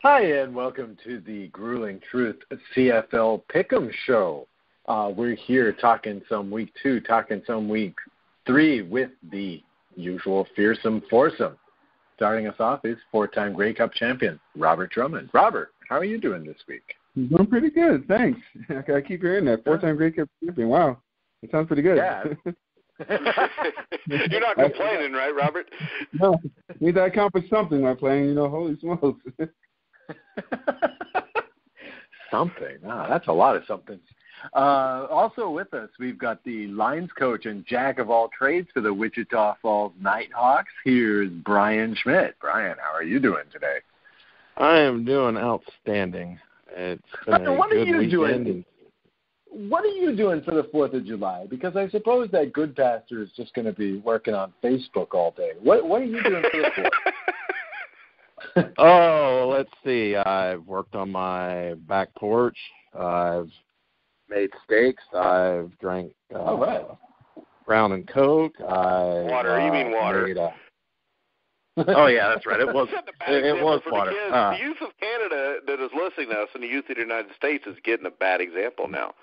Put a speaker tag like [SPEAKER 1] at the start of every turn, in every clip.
[SPEAKER 1] Hi, and welcome to the Grueling Truth CFL Pick'em Show. We're here talking some week 2, talking some week 3 with the usual fearsome foursome. Starting us off is 4-time Grey Cup champion, Robert Drummond. Robert, how are you doing this week?
[SPEAKER 2] I'm doing pretty good, thanks. I keep hearing that. 4-time Grey Cup champion. Wow. It sounds pretty good.
[SPEAKER 1] Yeah.
[SPEAKER 3] You're not complaining, right, Robert?
[SPEAKER 2] No. Need that count for something, my playing, holy smokes.
[SPEAKER 1] Something. That's a lot of somethings. Also with us, we've got the lines coach and jack of all trades for the Wichita Falls Nighthawks. Here's Brian Schmidt. Brian, how are you doing today?
[SPEAKER 4] I am doing outstanding. It's been a good weekend.
[SPEAKER 1] What are you doing for the 4th of July? Because I suppose that Goodpaster is just going to be working on Facebook all day. What are you doing for the 4th?
[SPEAKER 4] Oh, let's see. I've worked on my back porch. I've made steaks. I've drank Brown and Coke.
[SPEAKER 3] Water. You mean water?
[SPEAKER 4] Oh, yeah, that's right. It was water.
[SPEAKER 3] The youth of Canada that is listening to us and the youth of the United States is getting a bad example now.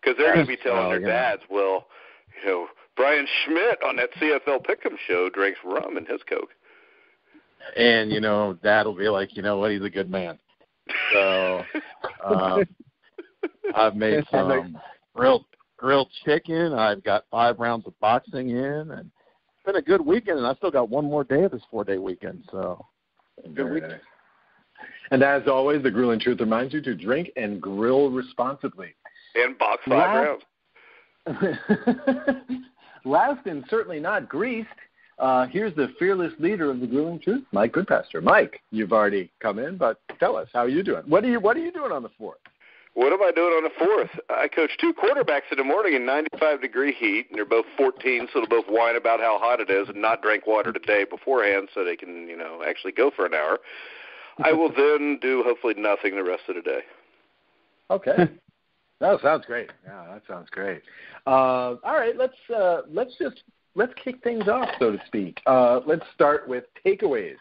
[SPEAKER 3] Because they're going to be telling their dads, Brian Schmidt on that CFL Pick'em show drinks rum in his Coke.
[SPEAKER 4] And, Dad will be like, you know what, he's a good man. So I've made some grilled chicken. I've got 5 rounds of boxing in. And it's been a good weekend, and I still got one more day of this 4-day weekend. So good weekend.
[SPEAKER 1] And as always, the Grueling Truth reminds you to drink and grill responsibly.
[SPEAKER 3] And box 5 rounds.
[SPEAKER 1] Last and certainly not greased, here's the fearless leader of the Grueling Truth, Mike Goodpaster. Mike, you've already come in, but tell us, how are you doing? What are you doing on the 4th?
[SPEAKER 3] What am I doing on the 4th? I coached 2 quarterbacks in the morning in 95-degree heat, and they're both 14, so they'll both whine about how hot it is and not drink water the day beforehand so they can, actually go for an hour. I will then do hopefully nothing the rest of the day.
[SPEAKER 1] Okay. That sounds great. Yeah, that sounds great. All right, let's kick things off, so to speak. Let's start with takeaways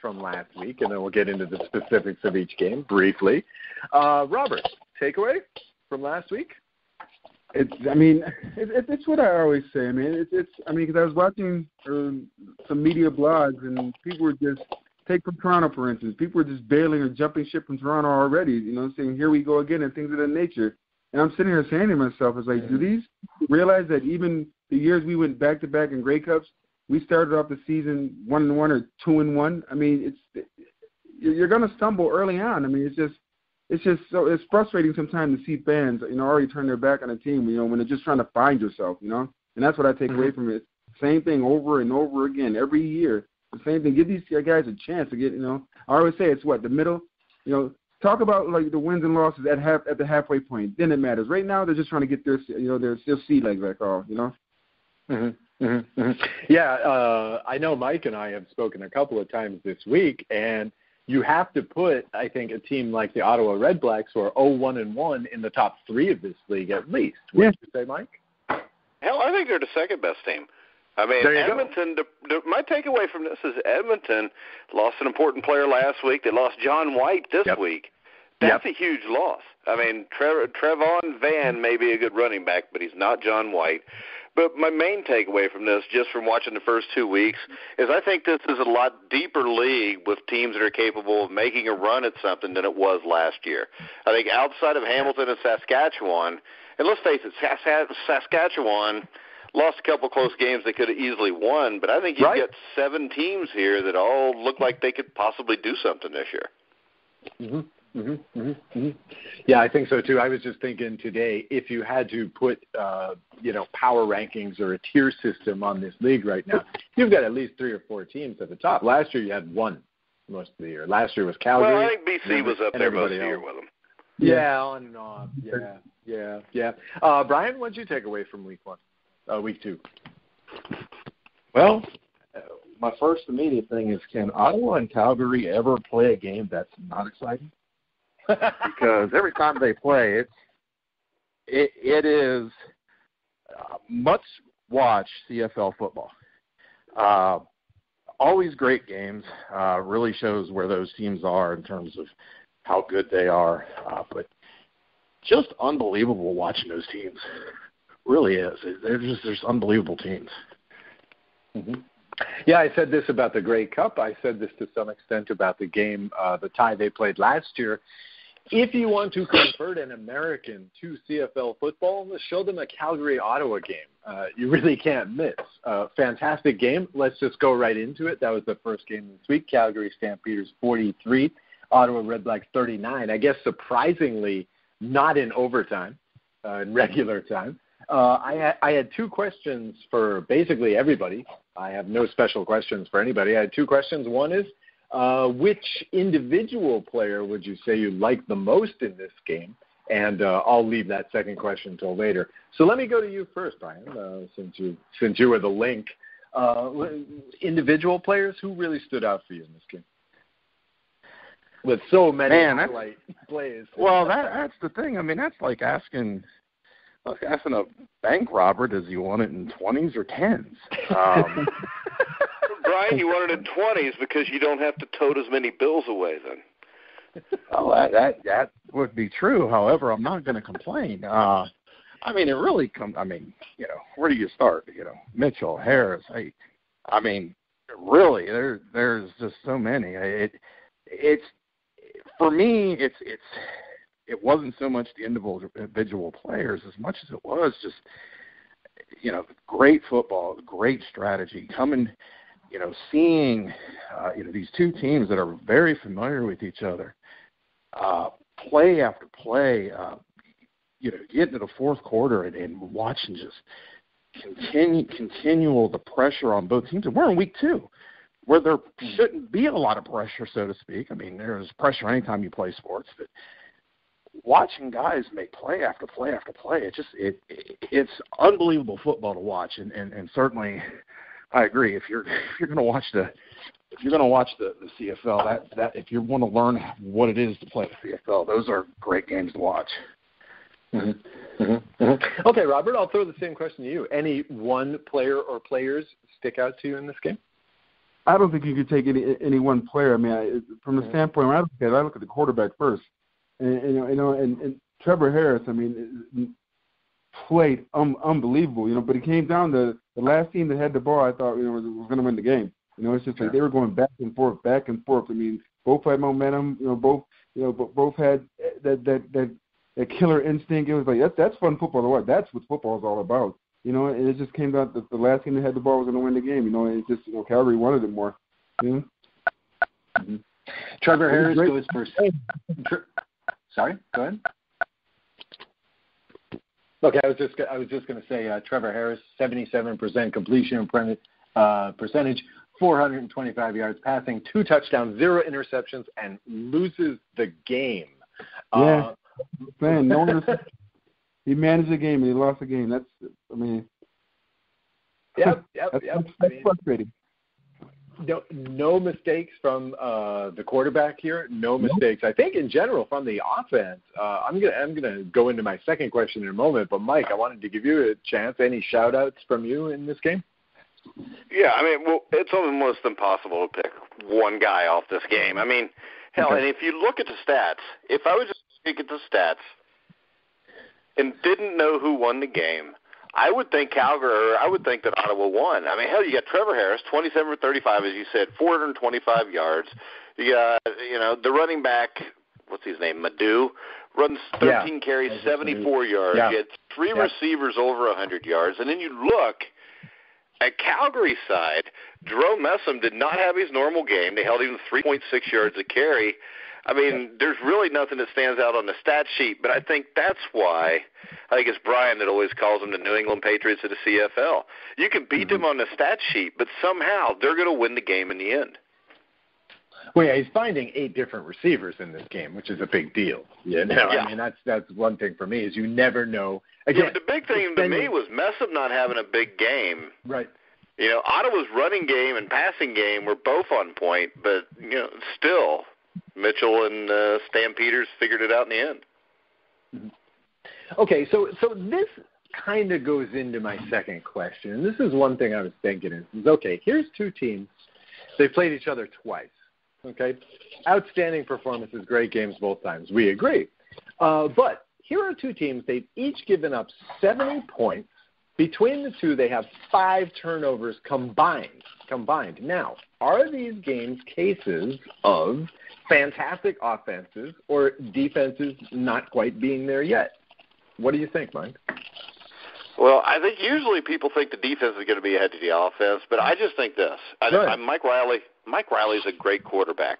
[SPEAKER 1] from last week, and then we'll get into the specifics of each game briefly. Robert, takeaway from last week?
[SPEAKER 2] It's what I always say. Because I was watching some media blogs, and people were just, take from Toronto, for instance, people were just bailing or jumping ship from Toronto already, saying, here we go again, and things of that nature. And I'm sitting here saying to myself, do these realize that even the years we went back-to-back in Grey Cups, we started off the season 1-1 or 2-1? You're going to stumble early on. It's frustrating sometimes to see fans, already turn their back on a team, when they're just trying to find yourself, And that's what I take away from it. Same thing over and over again every year. The same thing. Give these guys a chance to get, I always say it's the middle. Talk about the wins and losses at the halfway point. Then it matters. Right now they're just trying to get their sea legs back off.
[SPEAKER 1] Mm-hmm. Mm-hmm. Mm-hmm. Yeah, I know Mike and I have spoken a couple of times this week, and you have to put, I think, a team like the Ottawa Red Blacks, who are 0-1-1, in the top 3 of this league at least. What did you say, Mike?
[SPEAKER 3] Hell, I think they're the second best team. Edmonton, my takeaway from this is Edmonton lost an important player last week. They lost John White this week. That's a huge loss. Trevon Van may be a good running back, but he's not John White. But my main takeaway from this, just from watching the first 2 weeks, is I think this is a lot deeper league with teams that are capable of making a run at something than it was last year. I think outside of Hamilton and Saskatchewan, and let's face it, Saskatchewan lost a couple close games they could have easily won, but I think you've got 7 teams here that all look like they could possibly do something this year.
[SPEAKER 1] Mm-hmm. Mm-hmm. Mm-hmm. Mm-hmm. Yeah, I think so too. I was just thinking today, if you had to put, power rankings or a tier system on this league right now, you've got at least 3 or 4 teams at the top. Last year you had 1 most of the year. Last year was Calgary.
[SPEAKER 3] Well, I think BC was up there most of the year with them.
[SPEAKER 1] Yeah, on and off. Yeah. Brian, what did you take away from week 2?
[SPEAKER 4] Well, my first immediate thing is, can Ottawa and Calgary ever play a game that's not exciting? Because every time they play, it is much watch CFL football. always great games. Really shows where those teams are in terms of how good they are. But just unbelievable watching those teams. Really is. They're just unbelievable teams.
[SPEAKER 1] Mm-hmm. Yeah, I said this about the Grey Cup. I said this to some extent about the game, the tie they played last year. If you want to convert an American to CFL football, show them a Calgary-Ottawa game. You really can't miss. Fantastic game. Let's just go right into it. That was the first game this week. Calgary Stampeders 43, Ottawa Red Blacks 39. I guess surprisingly not in overtime, in regular time. I had two questions for basically everybody. I have no special questions for anybody. I had two questions. One is, which individual player would you say you liked the most in this game? And I'll leave that second question until later. So let me go to you first, Brian, since you were the link. Individual players, who really stood out for you in this game? With so many highlight plays.
[SPEAKER 4] Well, that's the thing. I mean, that's like asking a bank robber, does he want it in 20s or 10s?
[SPEAKER 3] Brian, you want it in 20s because you don't have to tote as many bills away then.
[SPEAKER 4] Oh, that would be true. However, I'm not going to complain. I mean, it really comes. I mean, where do you start? Mitchell, Harris. I mean, really, there's just so many. It's for me. It wasn't so much the individual players as much as it was just great football, great strategy coming. Seeing these two teams that are very familiar with each other, play after play, getting to the fourth quarter and watching just continual the pressure on both teams. And we're in week 2, where there shouldn't be a lot of pressure, so to speak. I mean, there's pressure anytime you play sports, but watching guys make play after play after play, it's unbelievable football to watch, and certainly. I agree. If you're going to watch the CFL, that if you want to learn what it is to play the CFL, those are great games to watch.
[SPEAKER 1] Mm-hmm. Mm-hmm. Mm-hmm. Okay, Robert, I'll throw the same question to you. Any one player or players stick out to you in this game?
[SPEAKER 2] I don't think you could take any one player. I mean, from the standpoint where I look at the quarterback first, and Trevor Harris. I mean, played unbelievable, but it came down to the last team that had the ball. I thought, was going to win the game. It's just like they were going back and forth. I mean, both had momentum. Both had that killer instinct. It was like that's fun football to watch. That's what football is all about. And it just came down to the last team that had the ball was going to win the game. It's just Calgary wanted it more.
[SPEAKER 1] Mm-hmm. Trevor Harris goes for. Sorry, go ahead. Okay, I was just going to say Trevor Harris, 77% completion percentage, 425 yards passing, 2 touchdowns, 0 interceptions, and loses the game.
[SPEAKER 2] Yeah, man, no interception. He managed the game and he lost the game. That's That's frustrating.
[SPEAKER 1] No mistakes from the quarterback here. No mistakes. I think in general from the offense. I'm gonna go into my second question in a moment. But Mike, I wanted to give you a chance. Any shout outs from you in this game?
[SPEAKER 3] Yeah, I mean, it's almost impossible to pick one guy off this game. I mean, hell, and if you look at the stats, if I was just look at the stats and didn't know who won the game, I would think that Ottawa won. I mean, hell, you got Trevor Harris, 27 for 35, as you said, 425 yards. You got, the running back, what's his name, Madu, runs 13 carries, 74 yards. You had 3 receivers over 100 yards. And then you look at Calgary's side, Jerome Messam did not have his normal game. They held him 3.6 yards a carry. I mean, there's really nothing that stands out on the stat sheet, but I think that's why I think it's Brian that always calls them the New England Patriots of the CFL. You can beat them on the stat sheet, but somehow they're going to win the game in the end.
[SPEAKER 1] Well, yeah, he's finding 8 different receivers in this game, which is a big deal. I mean, that's one thing for me is you never know. Again,
[SPEAKER 3] the big thing to me was Messam not having a big game.
[SPEAKER 1] Right.
[SPEAKER 3] Ottawa's running game and passing game were both on point, but still. Mitchell and Stampeders figured it out in the end.
[SPEAKER 1] Okay, so this kind of goes into my second question. And this is one thing I was thinking is okay, here's 2 teams They've played each other twice. Okay? Outstanding performances, great games both times. We agree. But here are two teams. They've each given up 70 points. Between the two, they have 5 turnovers combined. Now, are these games cases of fantastic offenses or defenses not quite being there yet? What do you think, Mike?
[SPEAKER 3] Well, I think usually people think the defense is going to be ahead of the offense, but I just think this. Mike Riley's a great quarterback,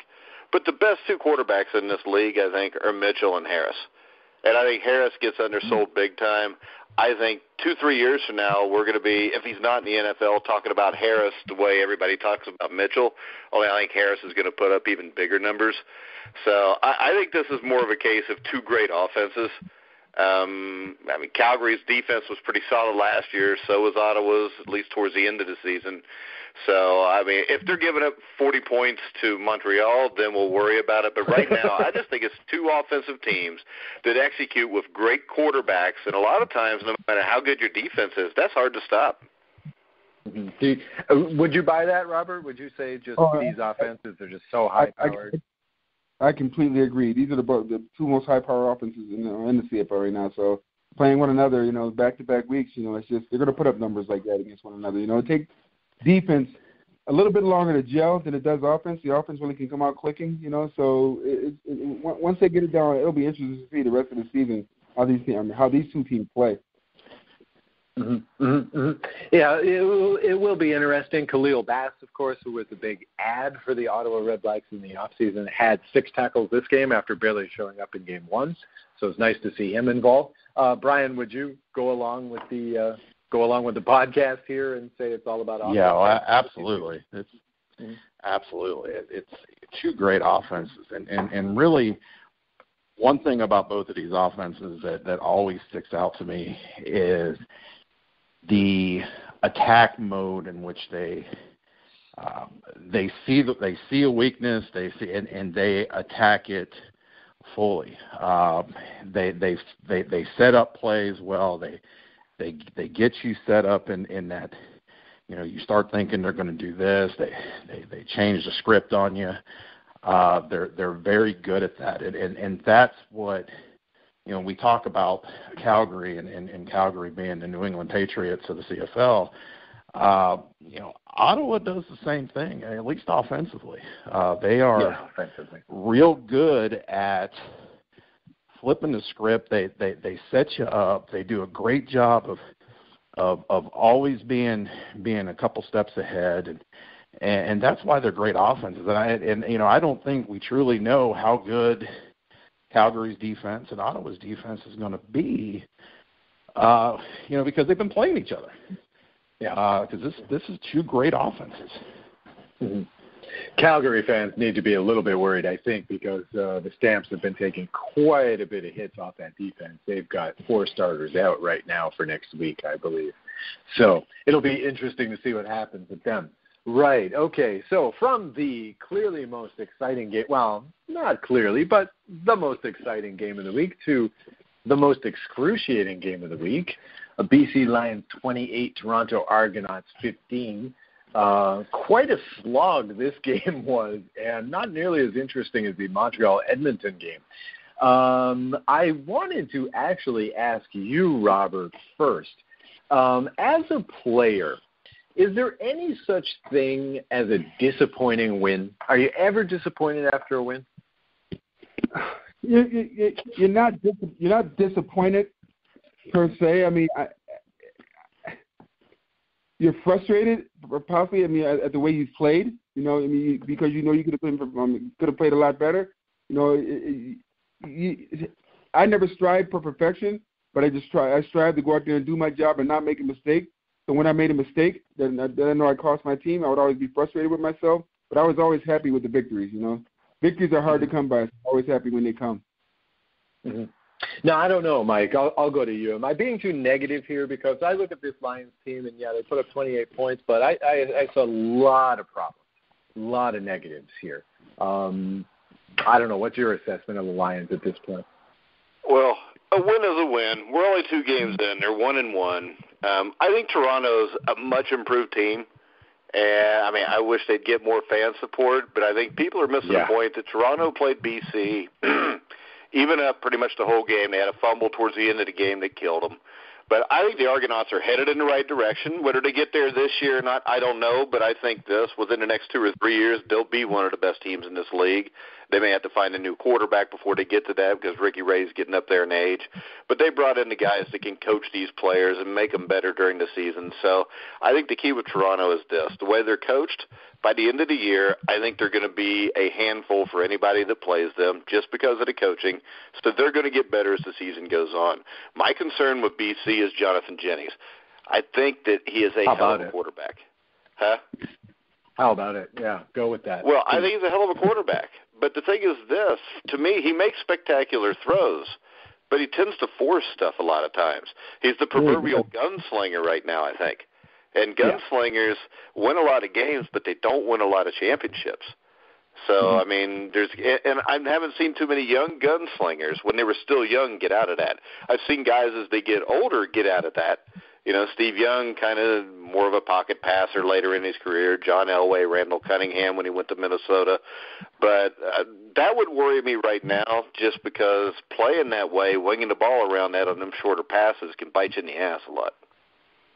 [SPEAKER 3] but the best 2 quarterbacks in this league, I think, are Mitchell and Harris. And I think Harris gets undersold big time. I think 2-3 years from now, we're going to be, if he's not in the NFL, talking about Harris the way everybody talks about Mitchell. Only I think Harris is going to put up even bigger numbers. So I think this is more of a case of 2 great offenses. Calgary's defense was pretty solid last year. So was Ottawa's, at least towards the end of the season. So, if they're giving up 40 points to Montreal, then we'll worry about it. But right now, I just think it's 2 offensive teams that execute with great quarterbacks. And a lot of times, no matter how good your defense is, that's hard to stop.
[SPEAKER 1] Mm-hmm. Would you buy that, Robert? Would you say just these offenses are just so high-powered?
[SPEAKER 2] I completely agree. These are the 2 most high-power offenses in the CFL right now. So playing one another, back-to-back weeks, it's just they're going to put up numbers like that against one another. It takes defense a little bit longer to gel than it does offense. The offense really can come out clicking, so once they get it down, it'll be interesting to see the rest of the season how these 2 teams play.
[SPEAKER 1] Mm-hmm. Mm-hmm. Yeah, it will be interesting. Khalil Bass, of course, who was a big ad for the Ottawa Redblacks in the offseason, had 6 tackles this game after barely showing up in game 1. So it's nice to see him involved. Brian, would you go along with the podcast here and say it's all about offense?
[SPEAKER 4] Yeah, well, absolutely. Absolutely. It's 2 great offenses, and really one thing about both of these offenses that always sticks out to me is the attack mode in which they see a weakness, and they attack it fully. They set up plays well. They get you set up in that, you start thinking they're going to do this. They change the script on you. They're very good at that, and that's what we talk about Calgary and Calgary being the New England Patriots of the CFL. Ottawa does the same thing, at least offensively. They are real good at flipping the script. They set you up. They do a great job of always being a couple steps ahead, and that's why they're great offenses. And I don't think we truly know how good Calgary's defense and Ottawa's defense is going to be, because they've been playing each other. Yeah, because this is 2 great offenses.
[SPEAKER 1] Mm-hmm. Calgary fans need to be a little bit worried, I think, because the Stamps have been taking quite a bit of hits off that defense. They've got 4 starters out right now for next week, I believe. So it'll be interesting to see what happens with them. Right. Okay. So from the clearly most exciting game, well, not clearly, but the most exciting game of the week to the most excruciating game of the week, a BC Lions 28, Toronto Argonauts 15. Quite a slog this game was, and not nearly as interesting as the Montreal-Edmonton game. I wanted to actually ask you, Robert, first. As a player, is there any such thing as a disappointing win? Are you ever disappointed after a win?
[SPEAKER 2] You're not disappointed per se. I mean, you're frustrated, possibly. I mean, at the way you played. Because you could have played a lot better. I never strive for perfection, but I strive to go out there and do my job and not make a mistake. So when I made a mistake, then I know I cost my team. I would always be frustrated with myself, but I was always happy with the victories. Victories are hard to come by. So I'm always happy when they come.
[SPEAKER 1] Mm-hmm. No, I don't know, Mike. I'll go to you. Am I being too negative here? Because I look at this Lions team, and, yeah, they put up 28 points, but I saw a lot of problems, a lot of negatives here. I don't know. What's your assessment of the Lions at this point?
[SPEAKER 3] Well, a win is a win. We're only 2 games in. They're 1-1. I think Toronto's a much improved team. And, I mean, I wish they'd get more fan support, but I think people are missing the point that Toronto played BC even up pretty much the whole game. They had a fumble towards the end of the game that killed them. But I think the Argonauts are headed in the right direction. Whether they get there this year or not, I don't know. But I think within the next 2 or 3 years, they'll be one of the best teams in this league. They may have to find a new quarterback before they get to that because Ricky Ray's getting up there in age. But they brought in the guys that can coach these players and make them better during the season. So I think the key with Toronto is this. The way they're coached, by the end of the year, I think they're going to be a handful for anybody that plays them just because of the coaching. So they're going to get better as the season goes on. My concern with BC is Jonathan Jennings. I think that he is a hell of a quarterback. Huh?
[SPEAKER 1] How about it? Yeah, go with that.
[SPEAKER 3] Well, I think he's a hell of a quarterback. But the thing is this, to me, he makes spectacular throws, but he tends to force stuff a lot of times. He's the proverbial gunslinger right now, I think. And gunslingers win a lot of games, but they don't win a lot of championships. So, I mean, and I haven't seen too many young gunslingers when they were still young get out of that. I've seen guys as they get older get out of that. You know, Steve Young, kind of more of a pocket passer later in his career. John Elway, Randall Cunningham when he went to Minnesota. But that would worry me right now just because playing that way, winging the ball around that on them shorter passes can bite you in the ass a lot.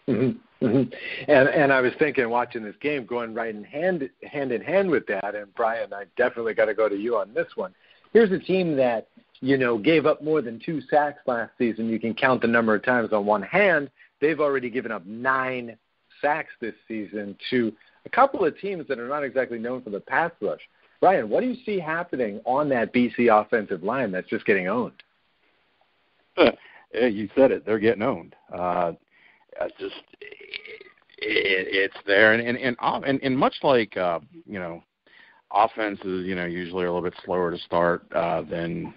[SPEAKER 1] And I was thinking, watching this game, going right hand in hand with that, and Brian, I definitely got to go to you on this one. Here's a team that, you know, gave up more than 2 sacks last season. You can count the number of times on one hand. They've already given up 9 sacks this season to a couple of teams that are not exactly known for the pass rush. Brian, what do you see happening on that BC offensive line that's just getting owned?
[SPEAKER 4] You said it. They're getting owned. It's there, and much like you know, offenses, you know, usually are a little bit slower to start than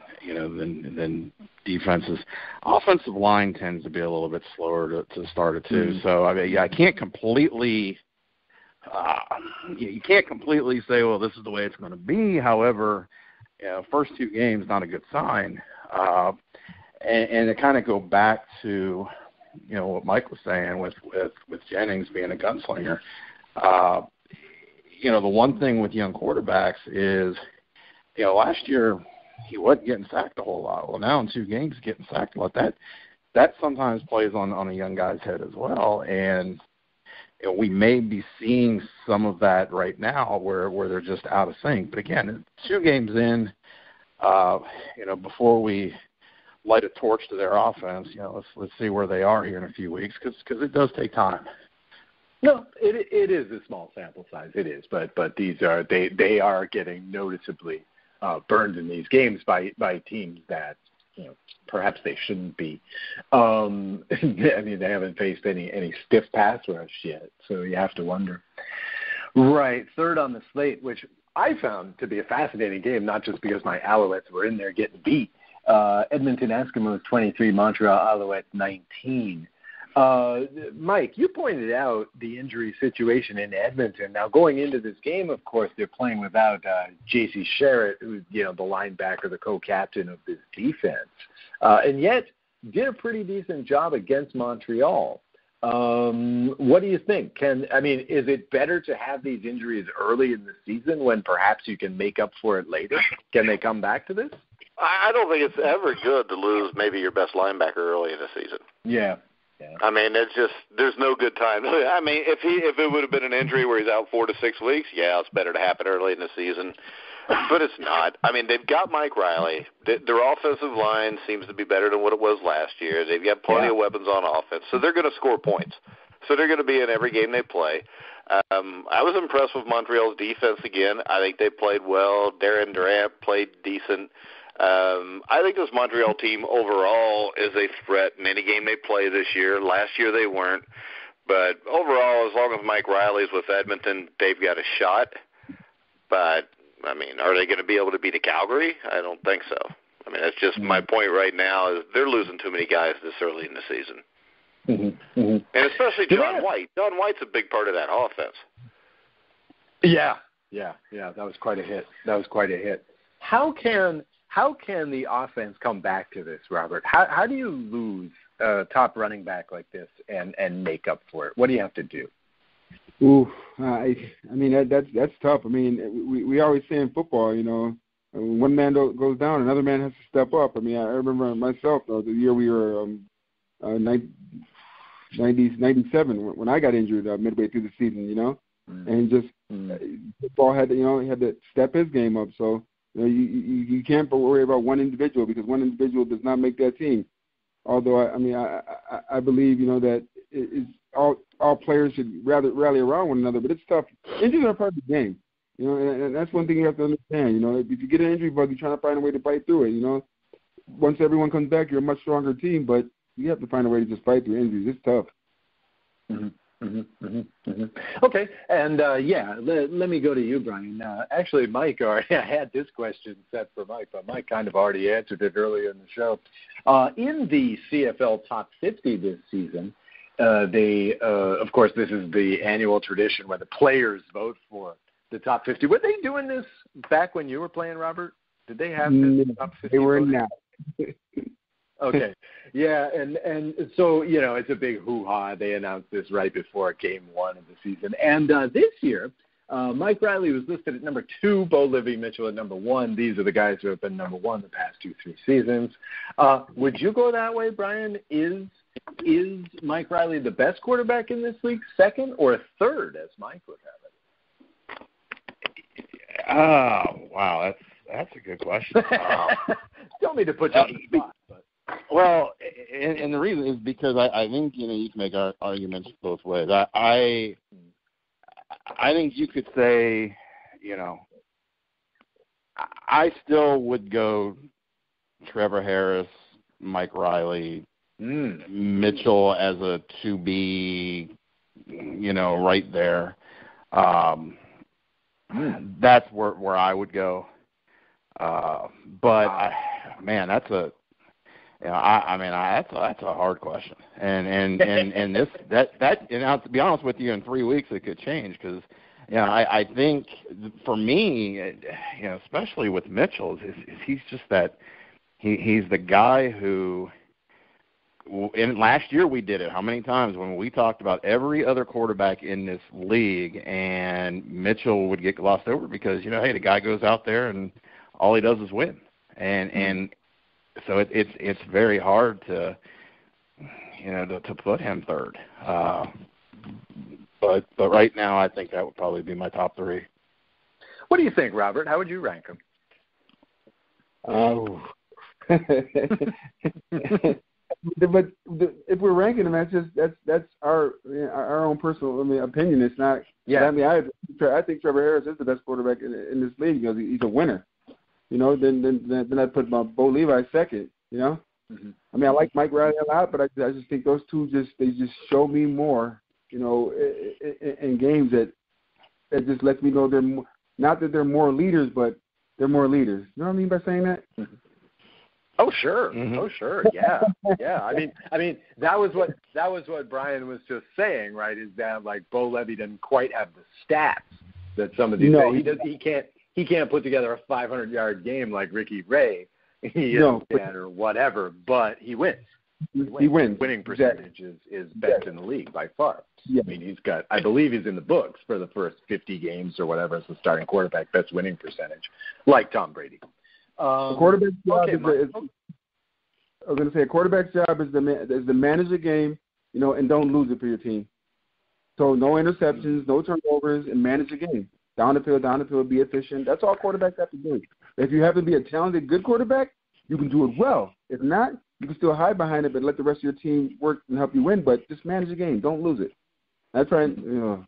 [SPEAKER 4] defenses. Offensive line tends to be a little bit slower to start it too. So I mean, I can't completely you can't completely say, well, this is the way it's going to be. However, you know, first 2 games not a good sign, and to kind of go back to, you know, what Mike was saying with Jennings being a gunslinger. You know, the one thing with young quarterbacks is, you know, last year he wasn't getting sacked a whole lot. Well, now in 2 games getting sacked a lot. That sometimes plays on a young guy's head as well. And you know, we may be seeing some of that right now where they're just out of sync. But again, 2 games in, you know, before we light a torch to their offense, you know, let's see where they are here in a few weeks because it does take time.
[SPEAKER 1] No, it is a small sample size. It is, but these are they are getting noticeably burned in these games by teams that, you know, perhaps they shouldn't be. I mean, they haven't faced any stiff pass rush yet, so you have to wonder. Right, third on the slate, which I found to be a fascinating game, not just because my Alouettes were in there getting beat. Edmonton Eskimos 23, Montreal Alouettes 19. Mike, you pointed out the injury situation in Edmonton. Now, going into this game, of course, they're playing without J.C. Sherritt, who's, you know, the linebacker, the co-captain of this defense, and yet did a pretty decent job against Montreal. What do you think? Is it better to have these injuries early in the season when perhaps you can make up for it later? Can they come back to this?
[SPEAKER 3] I don't think it's ever good to lose maybe your best linebacker early in the season.
[SPEAKER 1] Yeah.
[SPEAKER 3] I mean, it's just there's no good time. I mean, if it would have been an injury where he's out 4 to 6 weeks, yeah, it's better to happen early in the season. But it's not. I mean, they've got Mike Riley. Their offensive line seems to be better than what it was last year. They've got plenty of weapons on offense, so they're going to score points. So they're going to be in every game they play. I was impressed with Montreal's defense again. I think they played well. Darren Durant played decent. I think this Montreal team overall is a threat in any game they play this year. Last year they weren't. But overall, as long as Mike Riley's with Edmonton, they've got a shot. But, I mean, are they going to be able to beat Calgary? I don't think so. I mean, that's just my point right now is they're losing too many guys this early in the season. And especially John White. John White's a big part of that offense.
[SPEAKER 1] Yeah, that was quite a hit. How can the offense come back to this, Robert? How do you lose a top running back like this and make up for it? What do you have to do?
[SPEAKER 2] Ooh, I mean that's tough. I mean, we always say in football, you know, when one man goes down, another man has to step up. I mean, I remember myself the year we were 97 when I got injured midway through the season, you know, and just football had to step his game up. So you know, you can't worry about one individual because one individual does not make that team. Although I believe, you know, that it's all players should rather rally around one another, but it's tough. Injuries are part of the game, you know, and that's one thing you have to understand. You know, if you get an injury bug, you're trying to find a way to fight through it. You know, once everyone comes back, you're a much stronger team, but you have to find a way to just fight through injuries. It's tough.
[SPEAKER 1] Okay, and let me go to you, Brian. Actually, Mike already I had this question set for Mike, but Mike kind of already answered it earlier in the show. In the CFL Top 50 this season, they of course, this is the annual tradition where the players vote for the top 50. Were they doing this back when you were playing, Robert? Did they have this top 50?
[SPEAKER 2] They were not.
[SPEAKER 1] Okay. Yeah, and so, you know, it's a big hoo-ha. They announced this right before Game 1 of the season. And this year, Mike Riley was listed at number 2, Bo Livy Mitchell at number 1. These are the guys who have been number 1 the past 2-3 seasons. Would you go that way, Brian? Is Mike Riley the best quarterback in this league, second or third, as Mike would have it?
[SPEAKER 4] Oh, wow, that's a good question.
[SPEAKER 1] Don't mean to put you on the spot, but.
[SPEAKER 4] Well, and the reason is because I think, you know, you can make arguments both ways. I think you could say, you know, I still would go Trevor Harris, Mike Riley, Mitchell as a 2B, you know, right there. That's where I would go. But man, that's a. You know, that's a hard question, and this that you know, to be honest with you, in 3 weeks it could change because, you know, I think for me, you know, especially with Mitchell, is he's just that he's the guy who. And last year we did it. How many times when we talked about every other quarterback in this league, and Mitchell would get glossed over because, you know, hey, the guy goes out there and all he does is win, and so it's very hard to, you know, to put him third. But right now I think that would probably be my top 3.
[SPEAKER 1] What do you think, Robert? How would you rank them?
[SPEAKER 2] Oh. But if we're ranking them, that's our own personal opinion. It's not.
[SPEAKER 1] Yeah.
[SPEAKER 2] I mean, I think Trevor Harris is the best quarterback in this league because he's a winner. You know, then I put my Bo Levi second. You know, I mean, I like Mike Riley a lot, but I just think those two just show me more. You know, in games that just lets me know they're more, not that they're more leaders, but they're more leaders. You know what I mean by saying that?
[SPEAKER 1] Oh sure, oh sure, yeah. I mean that was what Brian was just saying, right? Is that like Bo Levy doesn't quite have the stats that some of these. No, he can't put together a 500-yard game like Ricky Ray, or whatever. But he wins. He wins. Winning percentage is best in the league by far. Yeah. I mean, I believe he's in the books for the first 50 games or whatever as the starting quarterback, best winning percentage, like Tom Brady.
[SPEAKER 2] Quarterback's job I was going to say a quarterback's job is to manage the game, you know, and don't lose it for your team. So no interceptions, no turnovers, and manage the game. Down the field, be efficient. That's all quarterbacks have to do. If you happen to be a talented, good quarterback, you can do it well. If not, you can still hide behind it, but let the rest of your team work and help you win. But just manage the game. Don't lose it. That's right. You know,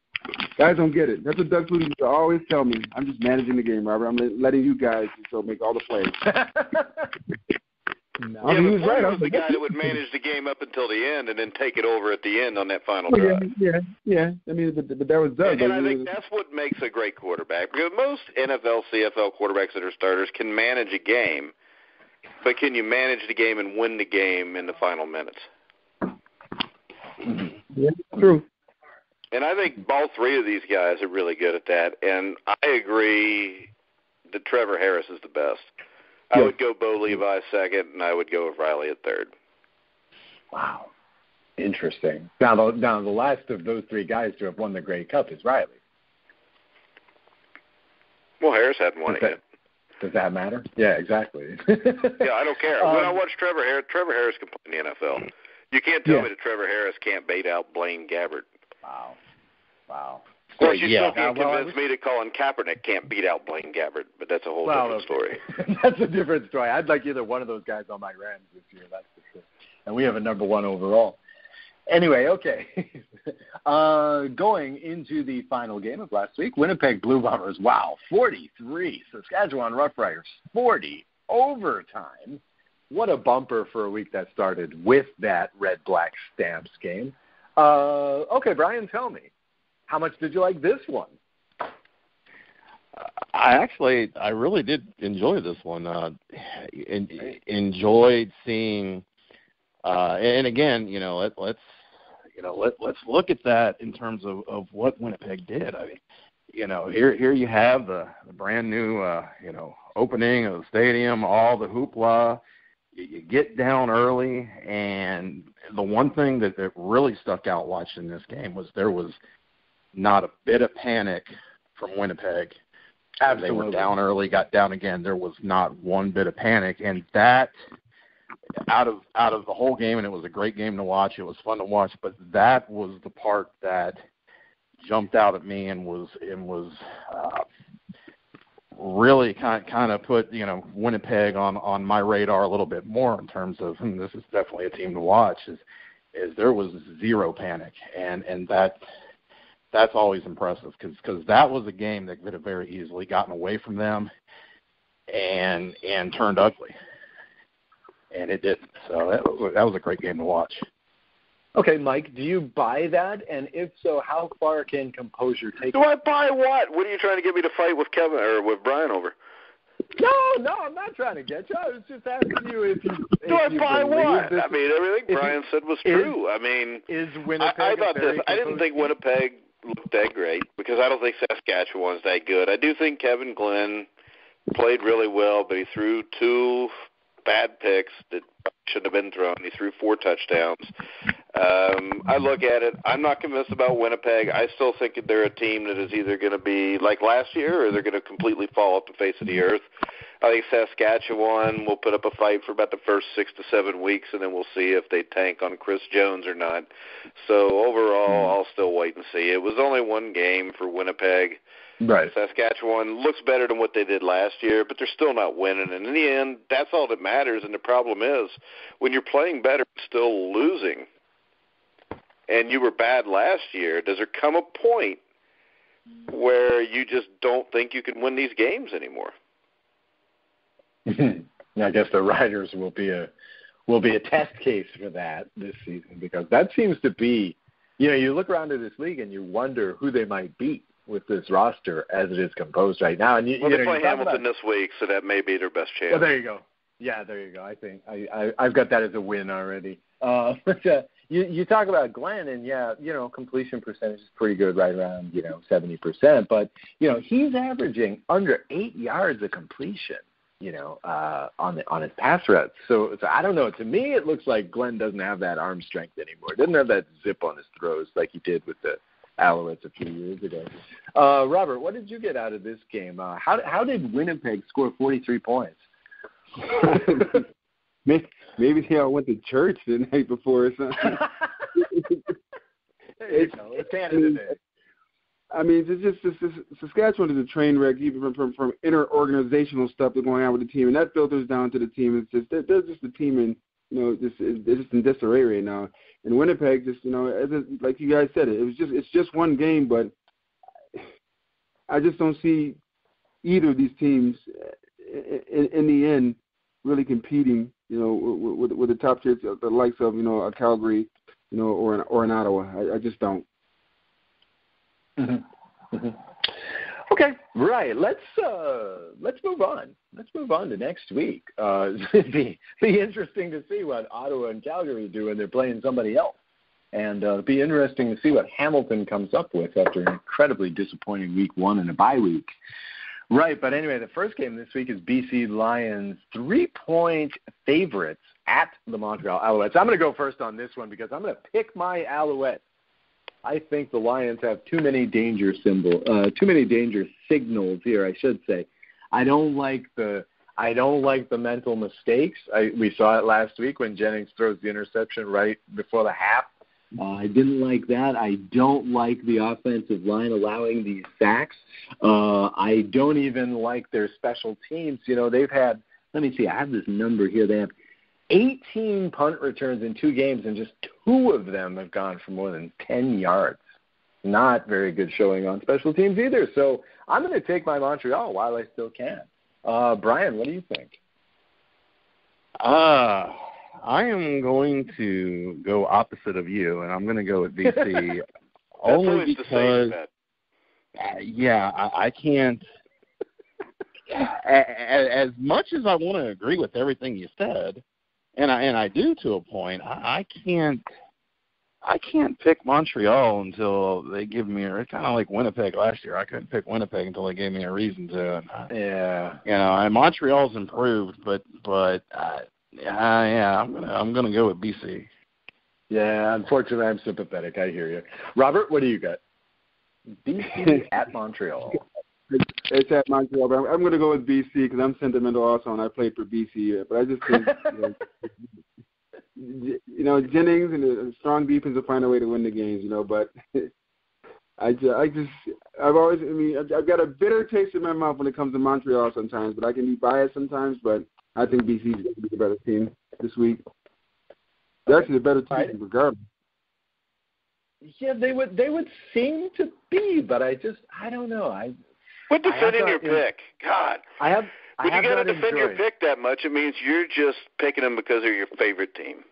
[SPEAKER 2] guys don't get it. That's what Doug Flutie used to always tell me. I'm just managing the game, Robert. I'm letting you guys make all the plays.
[SPEAKER 3] No. I mean, he was right. I was the guy that would manage the game up until the end and then take it over at the end on that final drive.
[SPEAKER 2] Yeah. I mean, but that was Doug.
[SPEAKER 3] And I think that's what makes a great quarterback. Because most NFL, CFL quarterbacks that are starters can manage a game, but can you manage the game and win the game in the final minutes?
[SPEAKER 2] Yeah, true.
[SPEAKER 3] And I think all 3 of these guys are really good at that. And I agree that Trevor Harris is the best. I would go Bo Levi second, and I would go with Riley at third.
[SPEAKER 1] Wow. Interesting. Now, the last of those three guys to have won the Grey Cup is Riley.
[SPEAKER 3] Well, Harris hadn't won it yet.
[SPEAKER 1] Does that matter? Yeah, exactly.
[SPEAKER 3] Yeah, I don't care. When I watch Trevor Harris can play in the NFL. You can't tell me that Trevor Harris can't bait out Blaine Gabbert.
[SPEAKER 1] Wow.
[SPEAKER 3] Of course, you still can't convince me that Colin Kaepernick can't beat out Blaine Gabbert, but that's a whole different story.
[SPEAKER 1] That's a different story. I'd like either one of those guys on my Rams this year, that's for sure. And we have a number one overall. Anyway, okay. Going into the final game of last week, Winnipeg Blue Bombers, 43. Saskatchewan Roughriders, 40. Overtime. What a bumper for a week that started with that red-black stamps game. Okay, Brian, tell me, how much did you like this one?
[SPEAKER 4] I really did enjoy this one. Enjoyed seeing, and again, let's look at that in terms of what Winnipeg did. I mean, here you have the brand new, opening of the stadium, all the hoopla. You get down early, and the one thing that really stuck out watching this game was there was not a bit of panic from Winnipeg.
[SPEAKER 1] Absolutely.
[SPEAKER 4] They were down early, got down again. There was not one bit of panic, and that out of the whole game, and it was a great game to watch. It was fun to watch, but that was the part that jumped out at me and was really kind of put Winnipeg on my radar a little bit more in terms of this is definitely a team to watch. Is there was zero panic, and that's always impressive because that was a game that could have very easily gotten away from them and turned ugly, and it didn't. So that was a great game to watch.
[SPEAKER 1] Okay, Mike, do you buy that? And if so, how far can composure take?
[SPEAKER 3] Do I buy what? What are you trying to get me to fight with Kevin or with Brian over?
[SPEAKER 1] No, I'm not trying to get you. I was just asking you if you.
[SPEAKER 3] Do I buy what? I mean, everything Brian said was true. I mean,
[SPEAKER 1] is Winnipeg?
[SPEAKER 3] I thought this. I didn't think Winnipeg looked that great because I don't think Saskatchewan's that good. I do think Kevin Glenn played really well, but he threw two bad picks that shouldn't have been thrown. He threw 4 touchdowns. I look at it. I'm not convinced about Winnipeg. I still think they're a team that is either going to be like last year or they're going to completely fall off the face of the earth. I think Saskatchewan will put up a fight for about the first 6 to 7 weeks, and then we'll see if they tank on Chris Jones or not. So overall, I'll still wait and see. It was only one game for Winnipeg.
[SPEAKER 1] Right.
[SPEAKER 3] Saskatchewan looks better than what they did last year, but they're still not winning. And in the end, that's all that matters. And the problem is, when you're playing better and still losing, and you were bad last year, does there come a point where you just don't think you can win these games anymore?
[SPEAKER 1] I guess the Riders will be a test case for that this season because that seems to be, you look around at this league and you wonder who they might beat with this roster as it is composed right now. And they
[SPEAKER 3] play Hamilton this week, so that may be their best chance.
[SPEAKER 1] Well, there you go. Yeah, there you go. I think I've got that as a win already. But you talk about Glenn, and completion percentage is pretty good, right around 70%. But he's averaging under 8 yards of completion, on his pass routes. So I don't know. To me, it looks like Glenn doesn't have that arm strength anymore. Doesn't have that zip on his throws like he did with the Alouettes a few years ago. Robert, what did you get out of this game? How did Winnipeg score 43 points?
[SPEAKER 2] Maybe they all went to church the night before or something.
[SPEAKER 1] It's Canada Day.
[SPEAKER 2] I mean, it's just Saskatchewan is a train wreck, even from inter-organizational stuff that's going on with the team, and that filters down to the team. It's just they're just a team, and they're just in disarray right now. And Winnipeg, just like you guys said, it's just one game, but I just don't see either of these teams in the end really competing, with the top tiers, the likes of a Calgary, or an Ottawa. I just don't.
[SPEAKER 1] Mm-hmm. Mm-hmm. Okay, right. Let's move on. Let's move on to next week. It'd be interesting to see what Ottawa and Calgary do when they're playing somebody else, and it'd be interesting to see what Hamilton comes up with after an incredibly disappointing week 1 and a bye week. Right, but anyway, the first game this week is BC Lions 3-point favorites at the Montreal Alouettes. I'm going to go first on this one because I'm going to pick my Alouettes. I think the Lions have too many danger signals here, I should say. I don't like the mental mistakes. We saw it last week when Jennings throws the interception right before the half. I didn't like that. I don't like the offensive line allowing these sacks. I don't even like their special teams. You know, they've had, let me see, I have this number here. They have 18 punt returns in 2 games, and just 2 of them have gone for more than 10 yards. Not very good showing on special teams either. So I'm going to take my Montreal while I still can. Brian, what do you think?
[SPEAKER 4] I am going to go opposite of you, and I'm going to go with BC only because, I can't. As much as I want to agree with everything you said, and I do to a point, I can't pick Montreal until they give me it's kind of like Winnipeg last year. I couldn't pick Winnipeg until they gave me a reason to. And Montreal's improved, but I'm gonna go with BC.
[SPEAKER 1] Yeah, unfortunately, I'm sympathetic. I hear you. Robert, what do you got? BC at Montreal.
[SPEAKER 2] It's at Montreal, but I'm going to go with BC because I'm sentimental also, and I played for BC. But I just think, Jennings and a strong defense will find a way to win the games, But I've got a bitter taste in my mouth when it comes to Montreal sometimes, but I can be biased sometimes. But I think BC is going to be the better team this week. They're actually the better team regardless.
[SPEAKER 1] Yeah, they would seem to be, but I don't know.
[SPEAKER 3] Quit defending your pick. God.
[SPEAKER 1] When
[SPEAKER 3] you got to defend your pick that much, it means you're just picking them because they're your favorite team.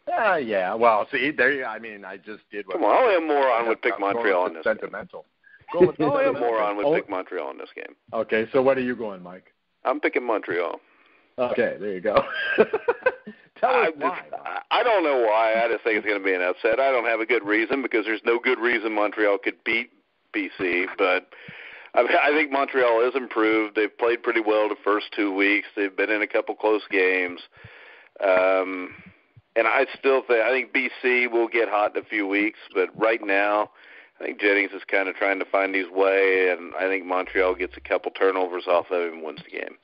[SPEAKER 1] Yeah. Well, see, there. I just did.
[SPEAKER 3] Come on, only a moron would pick Montreal in this
[SPEAKER 1] sentimental.
[SPEAKER 3] game. Only a moron would pick Montreal in this game.
[SPEAKER 1] Okay, so what are you going, Mike?
[SPEAKER 3] I'm picking Montreal.
[SPEAKER 1] Okay, there you go. Tell us why.
[SPEAKER 3] I don't know why. I just think it's going to be an upset. I don't have a good reason because there's no good reason Montreal could beat BC, but I think Montreal is improved. They've played pretty well the first 2 weeks. They've been in a couple close games. And I think BC will get hot in a few weeks, but right now I think Jennings is kind of trying to find his way, and I think Montreal gets a couple turnovers off of him and wins the game.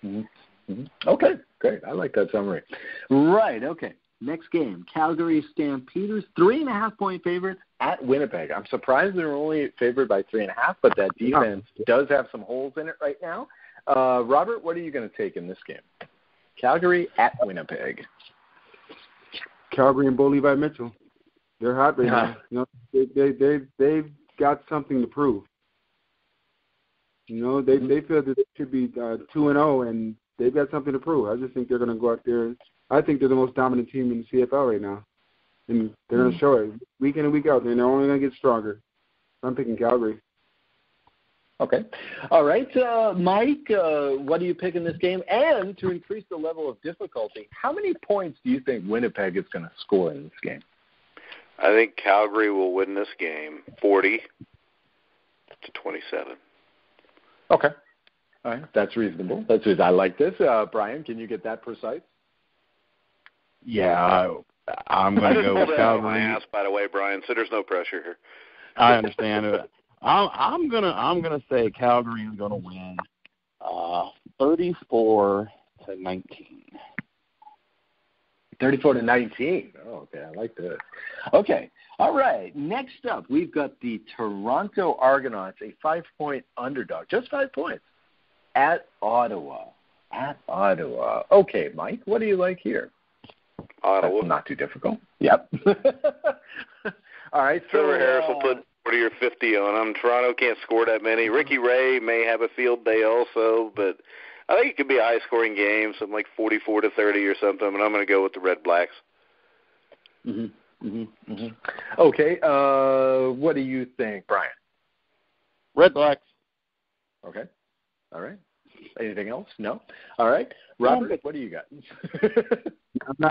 [SPEAKER 1] Mm-hmm. Mm-hmm. Okay, great. I like that summary. Right, okay. Next game, Calgary Stampeders, 3.5-point favorites at Winnipeg. I'm surprised they're only favored by 3.5, but that defense does have some holes in it right now. Robert, what are you going to take in this game? Calgary at Winnipeg.
[SPEAKER 2] Calgary and Bo Levi Mitchell. They're hot right now. They've got something to prove. They feel that they should be 2-0, and they've got something to prove. I just think they're going to go out there. I think they're the most dominant team in the CFL right now, and they're going to show it week in and week out, and they're only going to get stronger. I'm picking Calgary.
[SPEAKER 1] Okay. All right. Mike, what do you pick in this game? And to increase the level of difficulty, how many points do you think Winnipeg is going to score in this game?
[SPEAKER 3] I think Calgary will win this game 40-27.
[SPEAKER 1] Okay. All right. That's reasonable. I like this. Brian, can you get that precise?
[SPEAKER 4] Yeah, I'm going to go with Calgary.
[SPEAKER 3] My ass, by the way, Brian, so there's no pressure here.
[SPEAKER 4] I understand it. I'm gonna say Calgary is gonna win 34-19.
[SPEAKER 1] 34-19. Oh, okay, I like that. Okay, all right. Next up, we've got the Toronto Argonauts, a 5-point underdog, just 5 points, at Ottawa. Okay, Mike, what do you like here?
[SPEAKER 3] Ottawa.
[SPEAKER 1] That's not too difficult. Yep. All right.
[SPEAKER 3] Trevor Harris will put 40 or 50 on them. Toronto can't score that many. Ricky Ray may have a field day also, but I think it could be a high-scoring game, something like 44-30 or something, and I'm going to go with the Red Blacks.
[SPEAKER 1] Okay. What do you think, Brian?
[SPEAKER 4] Red Blacks.
[SPEAKER 1] Okay. All right. Anything else? No? All right. Robert, what do you got?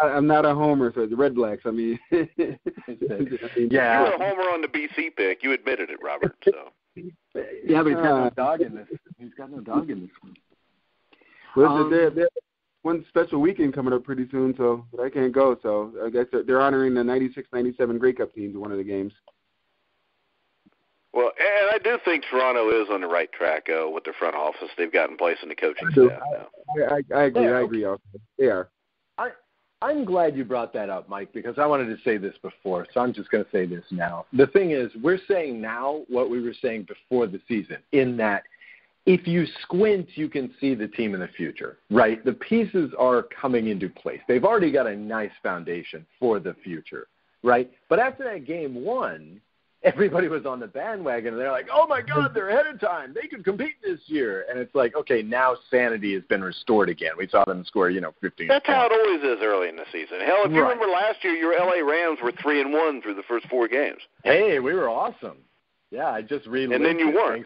[SPEAKER 2] I'm not a homer, so the Red Blacks.
[SPEAKER 1] Yeah.
[SPEAKER 3] You were a homer on the BC pick. You admitted it, Robert. So.
[SPEAKER 1] Yeah, but he's got no dog in this. He's got no dog in this one.
[SPEAKER 2] Well, there's one special weekend coming up pretty soon, but I can't go. So I guess they're honoring the 96-97 Grey Cup teams in one of the games.
[SPEAKER 3] Well, and I do think Toronto is on the right track with their front office they've got in place and the coaching staff now.
[SPEAKER 2] I agree. I agree also. They are.
[SPEAKER 1] I'm glad you brought that up, Mike, because I wanted to say this before, so I'm just going to say this now. The thing is, we're saying now what we were saying before the season, in that if you squint, you can see the team in the future, right? The pieces are coming into place. They've already got a nice foundation for the future, right? But after that game one, everybody was on the bandwagon, and they're like, oh, my God, they're ahead of time. They could compete this year. And it's like, okay, now sanity has been restored again. We saw them score, 15.
[SPEAKER 3] That's how it always is early in the season. Hell, if you remember last year, your L.A. Rams were 3-1 through the first 4 games.
[SPEAKER 1] Hey, we were awesome. Yeah, I just relived.
[SPEAKER 3] And then you weren't.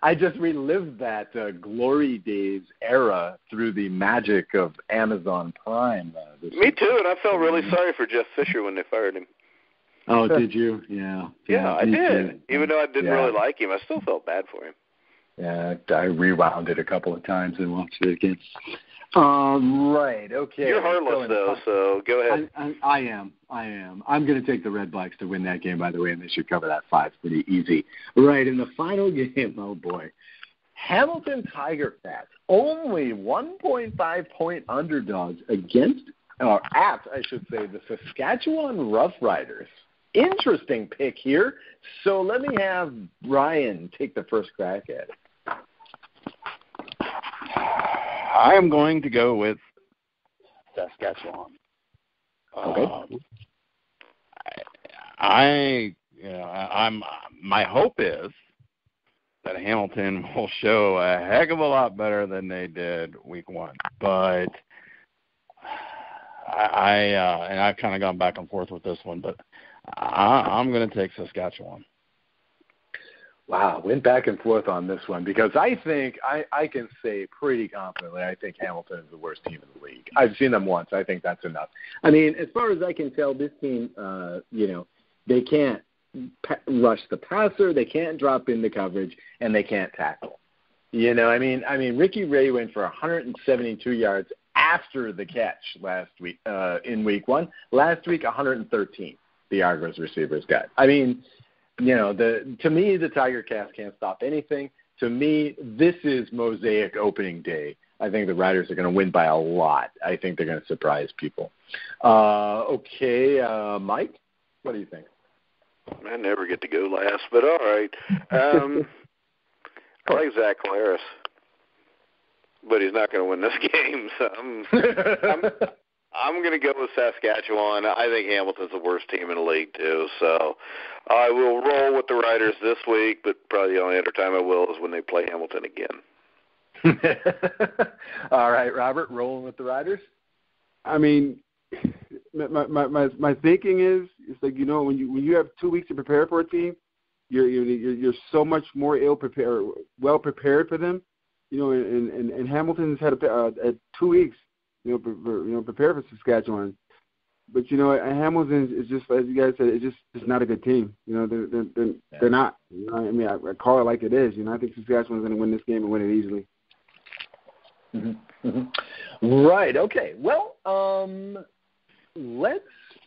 [SPEAKER 1] I just relived that Glory Days era through the magic of Amazon Prime.
[SPEAKER 3] Me too, and I felt really sorry for Jeff Fisher when they fired him.
[SPEAKER 1] Oh, did you? Yeah.
[SPEAKER 3] Yeah, I did. Even though I didn't really like him, I still felt bad for him.
[SPEAKER 1] Yeah, I rewound it a couple of times and watched it again. Right, okay.
[SPEAKER 3] You're heartless, though, so go ahead.
[SPEAKER 1] I am. I'm going to take the Red Blacks to win that game, by the way, and they should cover that 5 pretty easy. Right, in the final game, oh, boy. Hamilton Tiger Cats, only 1.5-point underdogs at, I should say, the Saskatchewan Roughriders. Interesting pick here. So let me have Brian take the first crack at it.
[SPEAKER 4] I am going to go with Saskatchewan.
[SPEAKER 1] Okay.
[SPEAKER 4] My hope is that Hamilton will show a heck of a lot better than they did week 1, but I've kind of gone back and forth with this one, but I'm going to take Saskatchewan.
[SPEAKER 1] Wow, went back and forth on this one because I think I can say pretty confidently I think Hamilton is the worst team in the league. I've seen them once. I think that's enough. I mean, as far as I can tell, this team, they can't rush the passer, they can't drop into coverage, and they can't tackle. I mean, Ricky Ray went for 172 yards after the catch last week in week 1. Last week, 113. The Argos receivers got. I mean, to me, the Tiger Cats can't stop anything. To me, this is Mosaic opening day. I think the Riders are going to win by a lot. I think they're going to surprise people. Okay, Mike, what do you think?
[SPEAKER 3] I never get to go last, but all right. I like Zach Collaros, but he's not going to win this game. So I'm going to go with Saskatchewan. I think Hamilton's the worst team in the league, too. So I will roll with the Riders this week, but probably the only other time I will is when they play Hamilton again.
[SPEAKER 1] All right, Robert, rolling with the Riders?
[SPEAKER 2] I mean, my thinking is, it's like, when you have 2 weeks to prepare for a team, you're so much more well prepared for them. And Hamilton's had 2 weeks. Prepare for Saskatchewan. But, Hamilton is just, as you guys said, it's not a good team. They're not. I call it like it is. I think Saskatchewan's going to win this game and win it easily.
[SPEAKER 1] Mm-hmm. Mm-hmm. Right. Okay. Well, let's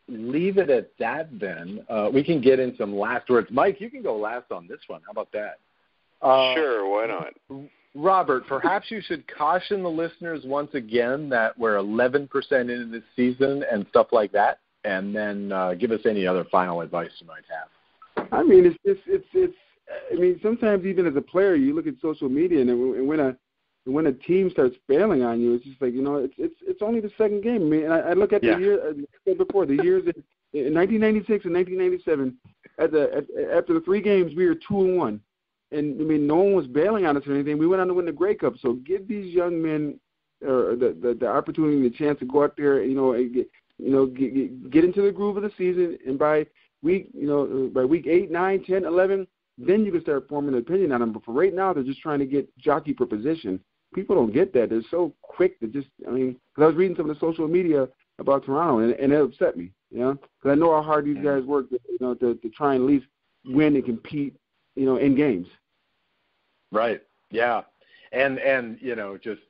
[SPEAKER 1] leave it at that then. We can get in some last words. Mike, you can go last on this one. How about that?
[SPEAKER 3] Sure. Why not?
[SPEAKER 1] Robert, perhaps you should caution the listeners once again that we're 11% into this season and stuff like that, and then give us any other final advice you might have.
[SPEAKER 2] I mean, it's. I mean, sometimes even as a player, you look at social media, and when a team starts bailing on you, it's just like it's only the second game. I mean, I look at the year I said before, the years in 1996 and 1997. After the 3 games, we were 2-1. And, I mean, no one was bailing on us or anything. We went on to win the Grey Cup. So give these young men the opportunity and the chance to go out there, get into the groove of the season. And by week 8, 9, 10, 11, then you can start forming an opinion on them. But for right now, they're just trying to get jockey for position. People don't get that. They're so quick to just, because I was reading some of the social media about Toronto, and it upset me, because I know how hard these guys work, to try and at least win and compete, in games.
[SPEAKER 1] Right. Yeah. And you know, just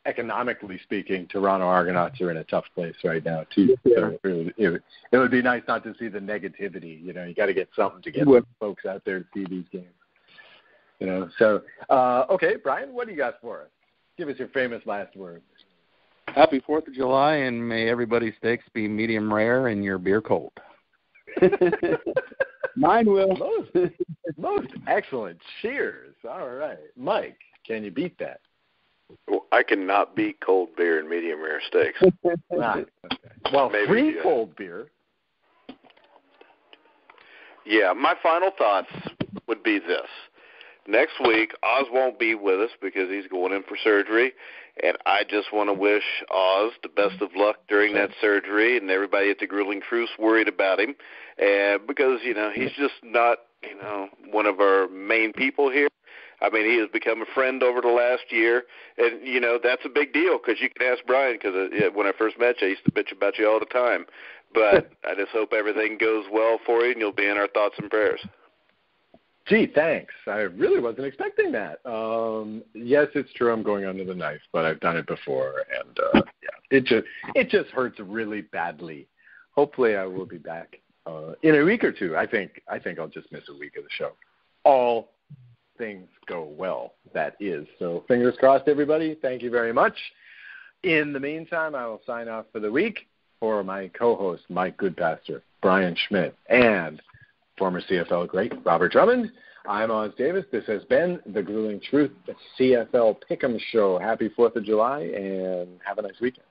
[SPEAKER 1] economically speaking, Toronto Argonauts are in a tough place right now too.
[SPEAKER 2] Yeah.
[SPEAKER 1] So it would be nice not to see the negativity. You know, you got to get something to get the folks out there to see these games. You know. So okay, Brian, what do you got for us? Give us your famous last word.
[SPEAKER 4] Happy 4th of July, and may everybody's steaks be medium rare and your beer cold.
[SPEAKER 2] Mine will.
[SPEAKER 1] Most excellent. Cheers. All right. Mike, can you beat that?
[SPEAKER 3] Well, I cannot beat cold beer and medium rare steaks.
[SPEAKER 1] Okay. Well,
[SPEAKER 3] Maybe,
[SPEAKER 1] free cold beer.
[SPEAKER 3] Yeah, my final thoughts would be this. Next week, Oz won't be with us because he's going in for surgery, and I just want to wish Oz the best of luck during that surgery, and everybody at the Grueling Truth's worried about him, and because, you know, he's just not, you know, one of our main people here. I mean, he has become a friend over the last year, and, you know, that's a big deal because you can ask Brian because when I first met you, I used to bitch about you all the time. But I just hope everything goes well for you, and you'll be in our thoughts and prayers.
[SPEAKER 1] Gee, thanks. I really wasn't expecting that. Yes, it's true. I'm going under the knife, but I've done it before, and yeah, it just hurts really badly. Hopefully, I will be back in a week or two. I think I'll just miss a week of the show. All things go well, that is. So fingers crossed, everybody. Thank you very much. In the meantime, I will sign off for the week for my co-host, Mike Goodpaster, Brian Schmidt, and former CFL great Robert Drummond. I'm Oz Davis. This has been The Grueling Truth, the CFL Pick'em Show. Happy 4th of July, and have a nice weekend.